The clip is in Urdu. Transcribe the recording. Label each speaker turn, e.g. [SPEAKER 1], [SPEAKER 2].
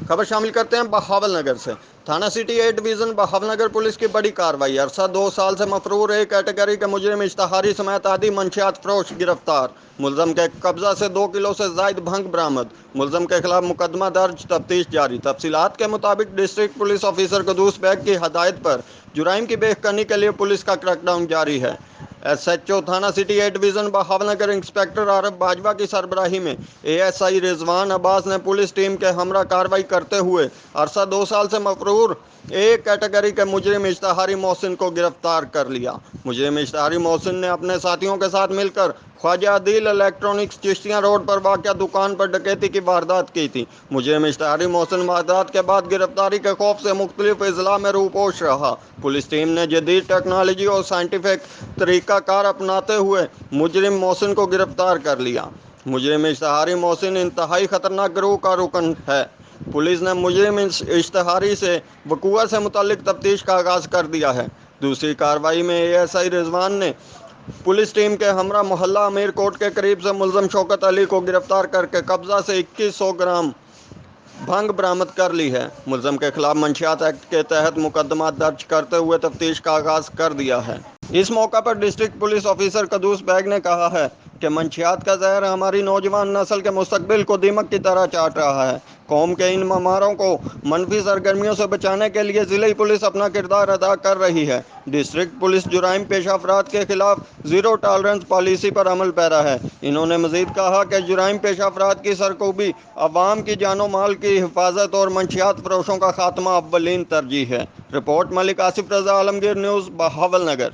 [SPEAKER 1] خبر شامل کرتے ہیں بہاول نگر سے۔ تھانہ city A division Bahawal Nagar police کی بڑی کارروائی۔ عرصہ 2 سال سے مفرور ایک کیٹیگری کے مجرم اشتہاری سمیت آدھی منشیات فروش گرفتار۔ ملزم کے قبضہ سے 2 کلو سے زائد بھنگ برآمد۔ ملزم کے خلاف مقدمہ درج، تفتیش جاری۔ تفصیلات کے مطابق ڈسٹرکٹ پولیس آفیسر قدوس بیگ کی ہدایت پر جرائم کی بے کنی کے لیے پولیس کا کریک ڈاؤن جاری ہے۔ ایس ایچ او تھانہ city A division Bahawalnagar inspector Arif Bajwa کی سربراہی میں اے ایس آئی رضوان عباس نے پولیس ٹیم کے ہمراہ کارروائی کرتے ہوئے عرصہ 2 سال سے مفرور ایک کیٹیگری کے مجرم اشتہاری محسن کو گرفتار کر لیا۔ مجرم اشتہاری محسن نے اپنے ساتھیوں کے ساتھ مل کر خواجہ عدیل الیکٹرانکس چشتیاں روڈ پر واقع دکان پر ڈکیتی کی واردات کی تھی۔ مجرم اشتہاری محسن واردات کے بعد گرفتاری کے خوف سے مختلف اضلاع میں روپوش رہا۔ پولیس ٹیم نے جدید ٹیکنالوجی اور سائنٹیفک طریقہ کار اپناتے ہوئے مجرم محسن کو گرفتار کر لیا۔ مجرم اشتہاری محسن انتہائی خطرناک گروہ کا رکن ہے۔ پولیس نے مجرم اشتہاری سے وقوع سے متعلق تفتیش کا آغاز کر دیا ہے۔ دوسری کارروائی میں اے ایس آئی رضوان نے پولیس ٹیم کے ہمراہ محلہ امیر کوٹ کے قریب سے ملزم شوکت علی کو گرفتار کر کے قبضہ سے 2100 گرام بھنگ برآمد کر لی ہے۔ ملزم کے خلاف منشیات ایکٹ کے تحت مقدمات درج کرتے ہوئے تفتیش کا آغاز کر دیا ہے۔ اس موقع پر ڈسٹرکٹ پولیس آفیسر قدوس بیگ نے کہا ہے کہ منشیات کا زہر ہماری نوجوان نسل کے مستقبل کو دیمک کی طرح چاٹ رہا ہے۔ قوم کے ان مماروں کو منفی سرگرمیوں سے بچانے کے لیے ضلعی پولیس اپنا کردار ادا کر رہی ہے۔ ڈسٹرکٹ پولیس جرائم پیشہ افراد کے خلاف زیرو ٹالرنس پالیسی پر عمل پیرا ہے۔ انہوں نے مزید کہا کہ جرائم پیشہ افراد کی سرکوبی، عوام کی جان و مال کی حفاظت اور منشیات فروشوں کا خاتمہ اولین ترجیح ہے۔ رپورٹ ملک آصف رضا، عالمگیر نیوز، بہاول نگر۔